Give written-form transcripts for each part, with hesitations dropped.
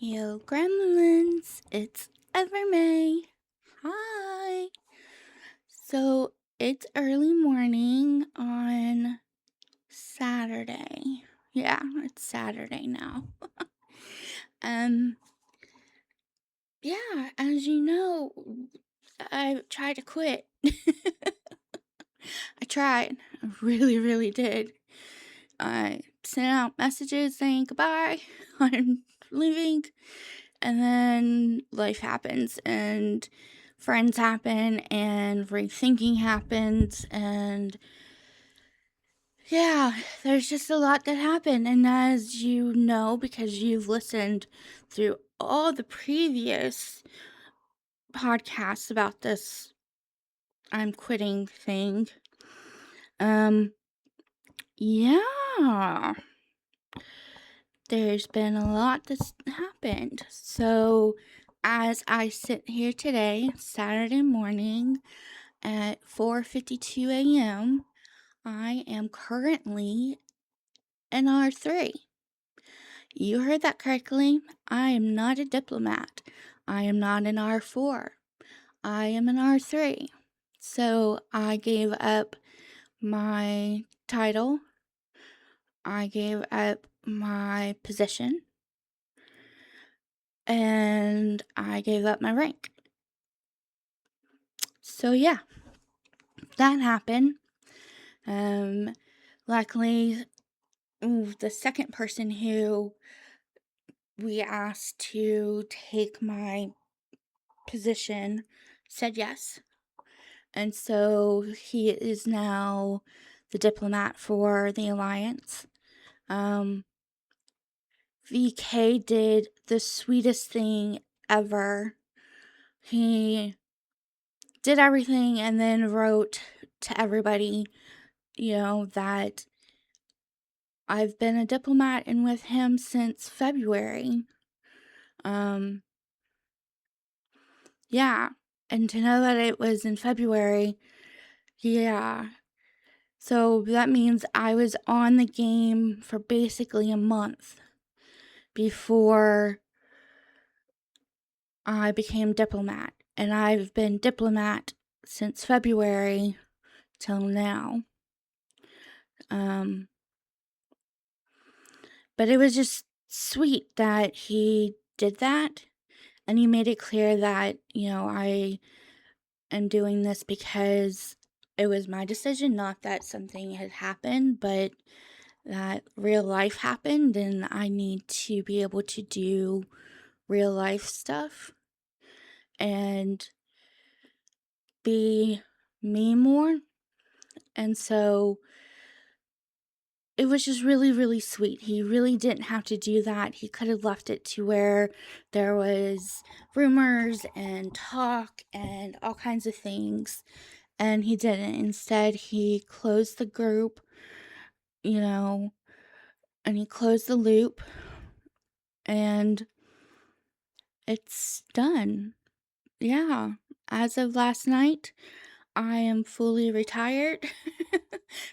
Yo, Gremlins, it's May. Hi. So it's early morning on Saturday. Yeah, it's Saturday now. Um, yeah, as you know, I tried to quit. I tried. I really, really did. I sent out messages saying goodbye. I'm leaving. And then life happens and friends happen and rethinking happens and yeah, there's just a lot that happened. And as you know, because you've listened through all the previous podcasts about this I'm quitting thing, um, yeah, there's been a lot that's happened. So as I sit here today, Saturday morning, at 4:52 a.m., I am currently an R3. You heard that correctly. I am not a diplomat. I am not an R4. I am an R3. So I gave up my title. I gave up my position. And I gave up my rank. So yeah, that happened. Luckily, the second person who we asked to take my position said yes. And so he is now the diplomat for the alliance. VK did the sweetest thing ever. He did everything and then wrote to everybody, that I've been a diplomat and with him since February. Yeah, and to know that it was in February, yeah. So that means I was on the game for basically a month before I became diplomat. And I've been diplomat since February till now. But it was just sweet that he did that. And he made it clear that, I am doing this because it was my decision, not that something had happened, but that real life happened and I need to be able to do real life stuff and be me more. And so it was just really, really sweet. He really didn't have to do that. He could have left it to where there was rumors and talk and all kinds of things. And he didn't. Instead, he closed the group, and he closed the loop. And it's done. Yeah. As of last night, I am fully retired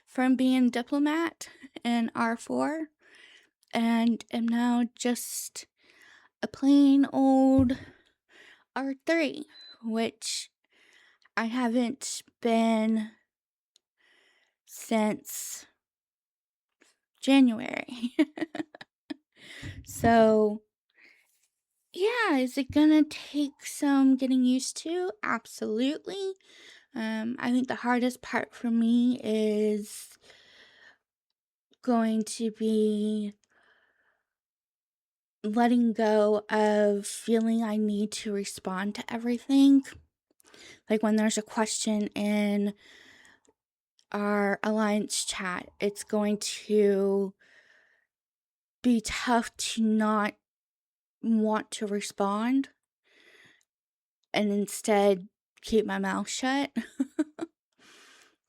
from being diplomat in R4 and am now just a plain old R3, which I haven't been since January. So, yeah, is it gonna take some getting used to? Absolutely. I think the hardest part for me is going to be letting go of feeling I need to respond to everything. Like when there's a question in our alliance chat, it's going to be tough to not want to respond and instead keep my mouth shut.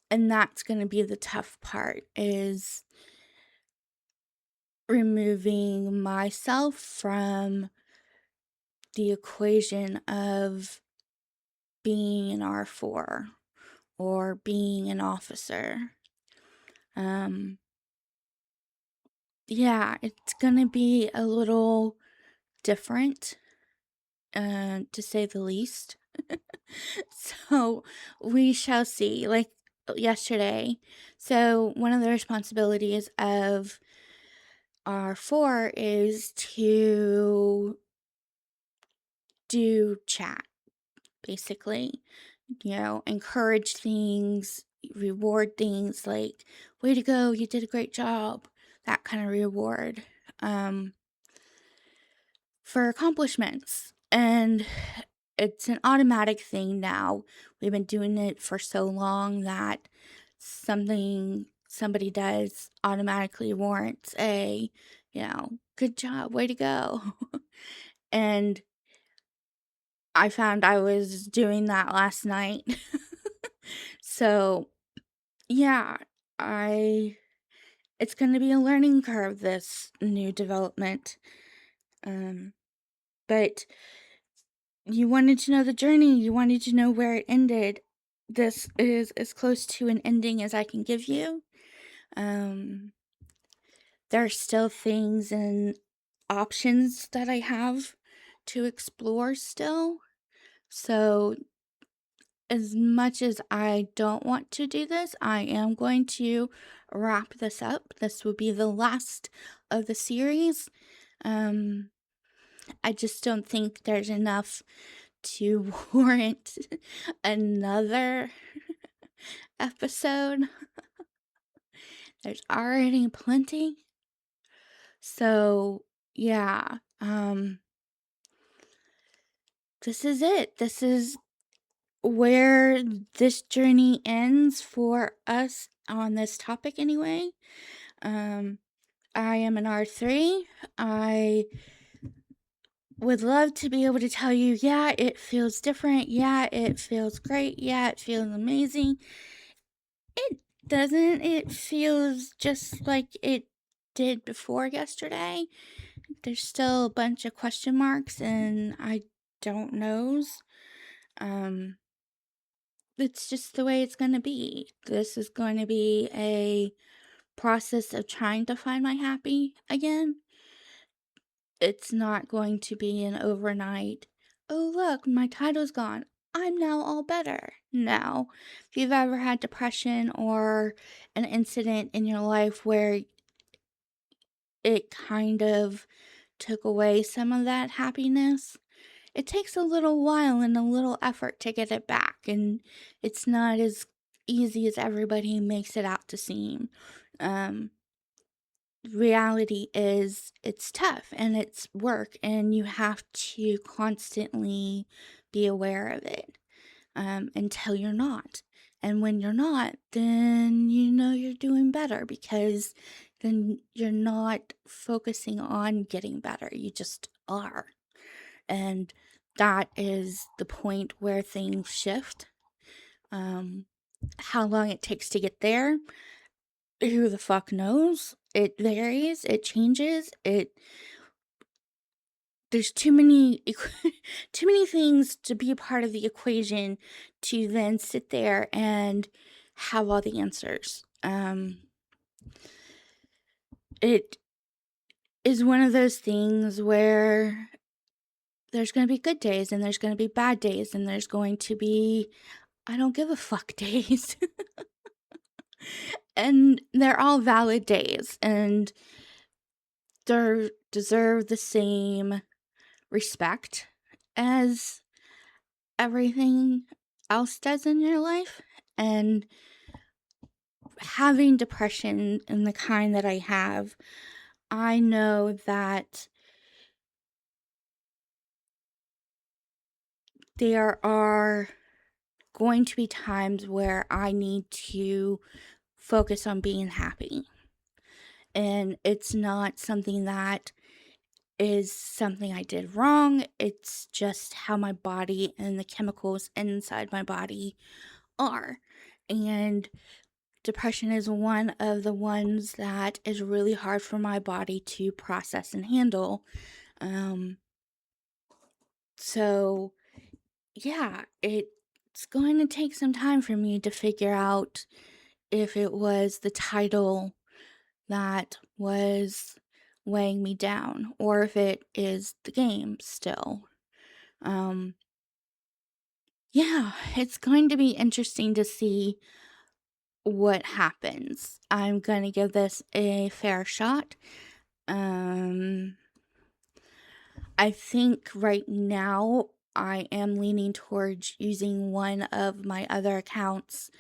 And that's going to be the tough part, is removing myself from the equation of being an R4 or being an officer. Yeah, it's gonna be a little different, to say the least. So we shall see. Like yesterday, so one of the responsibilities of our four is to do chat, basically. Encourage things, reward things like, way to go, you did a great job, that kind of reward, for accomplishments. And it's an automatic thing now. We've been doing it for so long that something somebody does automatically warrants a, good job, way to go. And I found I was doing that last night. So, yeah, I it's going to be a learning curve, this new development. But you wanted to know the journey, you wanted to know where it ended. This is as close to an ending as I can give you. Um, there are still things and options that I have to explore still. So, as much as I don't want to do this, I am going to wrap this up. This will be the last of the series. Um, I just don't think there's enough to warrant another episode. There's already plenty. So, yeah, this is it. This is where this journey ends for us on this topic anyway. I am an R3. I would love to be able to tell you, yeah, it feels different. Yeah, it feels great. Yeah, it feels amazing. It doesn't. It feels just like it did before yesterday. There's still a bunch of question marks and I don't knows. It's just the way it's going to be. This is going to be a process of trying to find my happy again. It's not going to be an overnight, oh, look, my title's gone, I'm now all better. No. If you've ever had depression or an incident in your life where it kind of took away some of that happiness, it takes a little while and a little effort to get it back, and it's not as easy as everybody makes it out to seem. Um, Reality is it's tough and it's work, and you have to constantly be aware of it, until you're not. And when you're not, then you're doing better, because then you're not focusing on getting better. You just are. And that is the point where things shift. How long it takes to get there, who the fuck knows? It varies, it changes, there's too many too many things to be a part of the equation to then sit there and have all the answers. It is one of those things where there's going to be good days and there's going to be bad days and there's going to be I don't give a fuck days. And they're all valid days and they deserve the same respect as everything else does in your life. And having depression in the kind that I have, I know that there are going to be times where I need to focus on being happy. And it's not something that is something I did wrong. It's just how my body and the chemicals inside my body are. And depression is one of the ones that is really hard for my body to process and handle. So yeah, it's going to take some time for me to figure out if it was the title that was weighing me down, or if it is the game still. Yeah, it's going to be interesting to see what happens. I'm going to give this a fair shot. I think right now I am leaning towards using one of my other accounts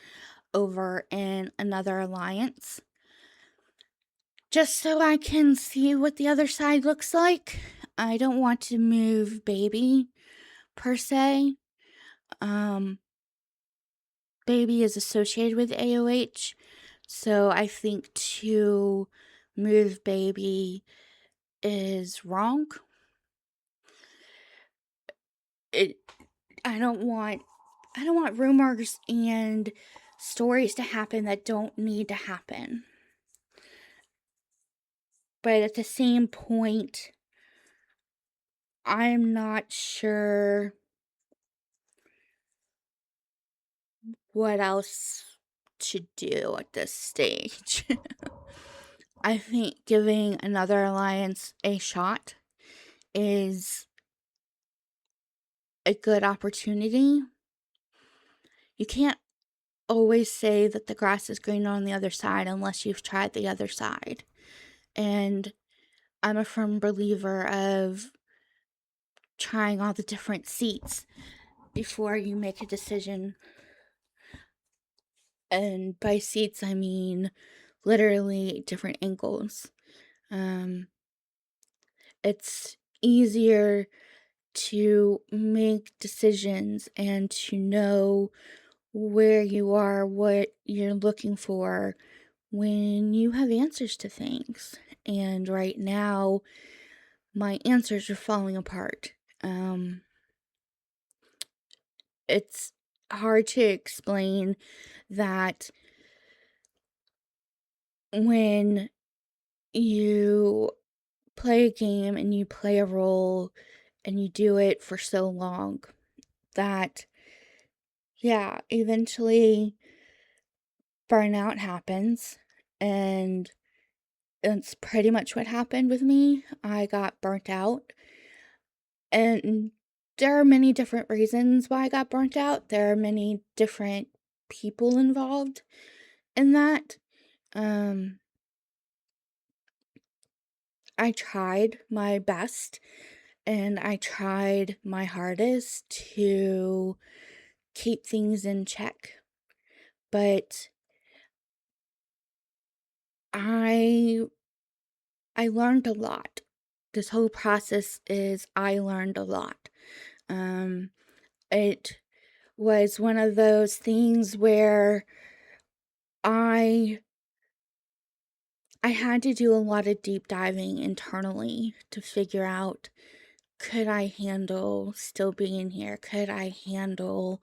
over in another alliance, just so I can see what the other side looks like. I don't want to move baby, per se. Baby is associated with AOH, so I think to move baby is wrong. It I don't want rumors and stories to happen that don't need to happen. But at the same point, I'm not sure what else to do at this stage. I think giving another alliance a shot is a good opportunity. You can't always say that the grass is greener on the other side unless you've tried the other side. And I'm a firm believer of trying all the different seats before you make a decision. And by seats, I mean literally different angles. It's easier to make decisions and to know where you are, what you're looking for when you have answers to things. And right now, my answers are falling apart. It's hard to explain that when you play a game and you play a role and you do it for so long that, yeah, eventually burnout happens. And it's pretty much what happened with me. I got burnt out. And there are many different reasons why I got burnt out. There are many different people involved in that. I tried my best and I tried my hardest to keep things in check. But I learned a lot. This whole process is I learned a lot. It was one of those things where I had to do a lot of deep diving internally to figure out, could I handle still being here? Could I handle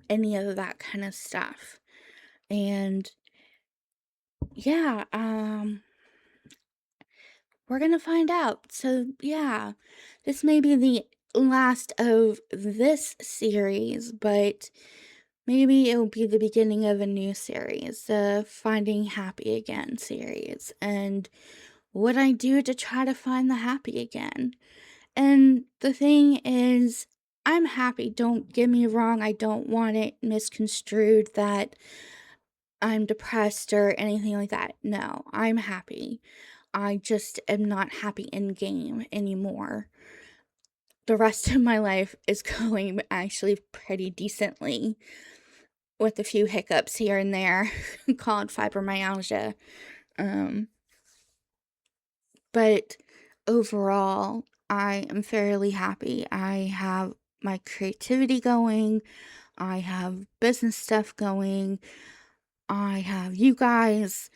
any of that kind of stuff? And yeah, we're gonna find out. So yeah, this may be the last of this series, but maybe it'll be the beginning of a new series, the Finding Happy Again series, and what I do to try to find the happy again. And the thing is, I'm happy, don't get me wrong, I don't want it misconstrued that I'm depressed or anything like that. No, I'm happy. I just am not happy in game anymore. The rest of my life is going actually pretty decently, with a few hiccups here and there called fibromyalgia. But overall, I am fairly happy. I have my creativity going. I have business stuff going. I have you guys.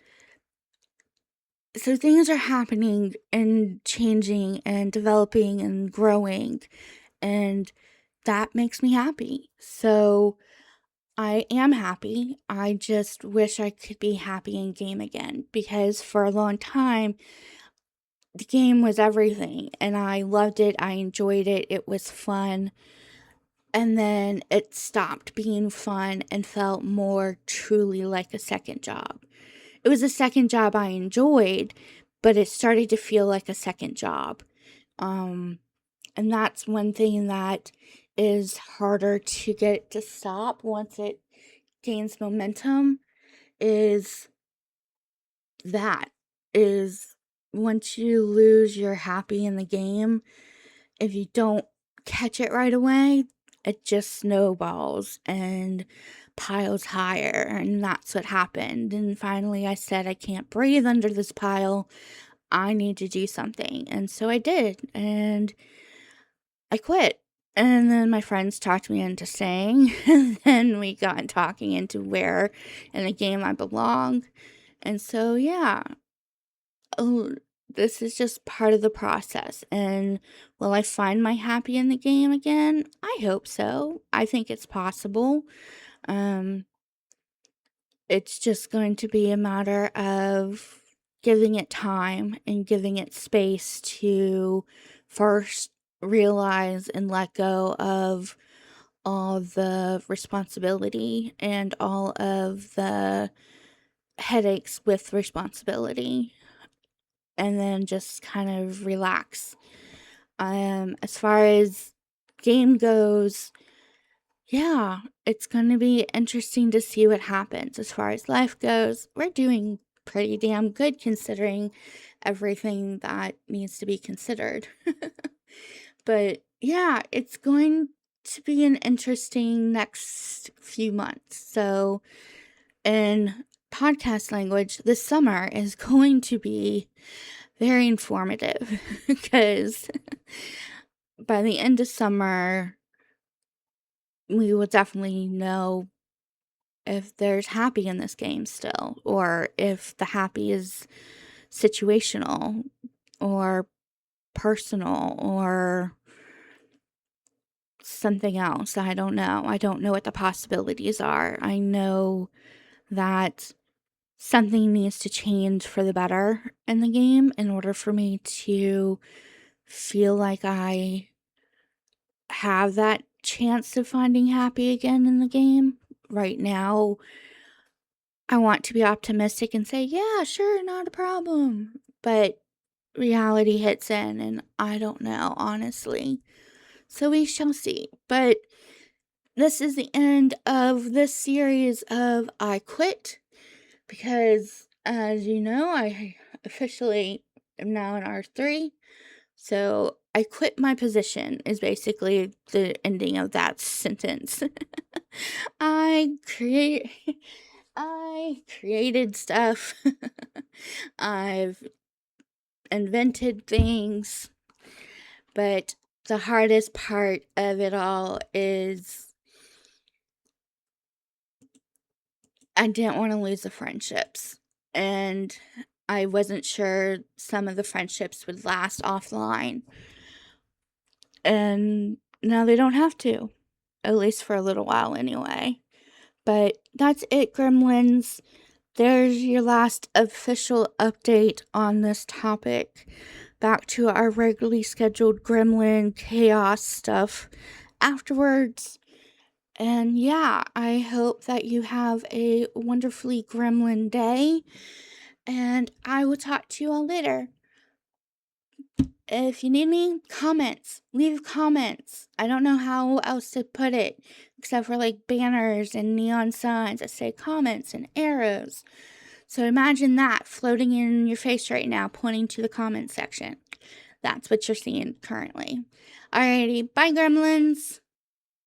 So things are happening and changing and developing and growing, and that makes me happy. So I am happy. I just wish I could be happy in game again, because for a long time, the game was everything and I loved it. I enjoyed it. It was fun. And then it stopped being fun and felt more truly like a second job. It was a second job I enjoyed, but it started to feel like a second job. And that's one thing that is harder to get to stop once it gains momentum, is that is once you lose your happy in the game, if you don't catch it right away, it just snowballs and piles higher, and that's what happened. And finally I said, I can't breathe under this pile. I need to do something. And so I did, and I quit. And then my friends talked me into staying, and then we got talking into where in the game I belong. And so, yeah, this is just part of the process. And will I find my happy in the game again? I hope so. I think it's possible. It's just going to be a matter of giving it time and giving it space to first realize and let go of all the responsibility and all of the headaches with responsibility, and then just kind of relax. As far as game goes, yeah, it's going to be interesting to see what happens. As far as life goes, we're doing pretty damn good considering everything that needs to be considered. But yeah, it's going to be an interesting next few months. So, in podcast language, this summer is going to be very informative because by the end of summer, we will definitely know if there's happy in this game still, or if the happy is situational or personal or something else. I don't know. I don't know what the possibilities are. I know that something needs to change for the better in the game in order for me to feel like I have that chance of finding happy again in the game. Right now, I want to be optimistic and say, yeah, sure, not a problem. But reality hits in, and I don't know, honestly. So we shall see. But this is the end of this series of I Quit, because, as you know, I officially am now in R3. So I quit my position is basically the ending of that sentence. I create I created stuff. I've invented things, but the hardest part of it all is I didn't want to lose the friendships, and I wasn't sure some of the friendships would last offline. And now they don't have to, at least for a little while anyway. But that's it, Gremlins. There's your last official update on this topic. Back to our regularly scheduled gremlin chaos stuff afterwards. And yeah, I hope that you have a wonderfully gremlin day. And I will talk to you all later. If you need me, comments. Leave comments. I don't know how else to put it, except for like banners and neon signs that say comments and arrows. So imagine that floating in your face right now, pointing to the comment section. That's what you're seeing currently. Alrighty, bye, Gremlins.